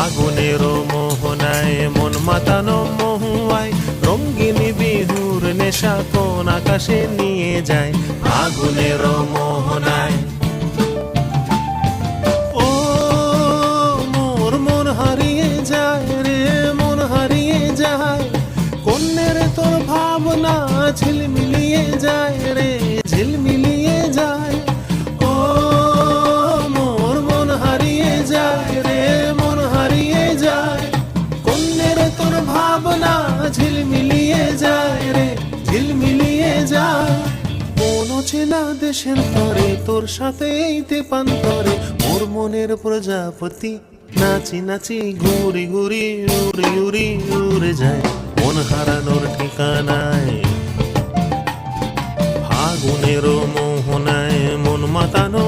আগুনের মোহনায় মন মাতানো মহুয়ায় রঙ্গিনী বিহুর নেশা কোন আকাশে নিয়ে যায় আগুনের মোহনায়। ও মোর মন হারিয়ে যায় রে মন হারিয়ে যায় কন্যের তোর ভাবনা ঝিলমিলিয়ে যায় রে ঝিলমিলিয়ে যায়। ও মোর মন হারিয়ে যায় রে মন হারিয়ে যায় কন্যের তোর ভাবনা ঝিলমিলিয়ে যায় রে ঝিলমিলিয়ে যায়। কোন চেনা দেশের তরে তোর সাথে এইতে পান্তরে মোর মনের প্রজাপতি নাচি নাচি ঘুরি ঘুরি উড়ি উড়ি উড়ে যায় মন হারানোর ঠিকানায়। ফাগুনের মোহনায় মন মাতানো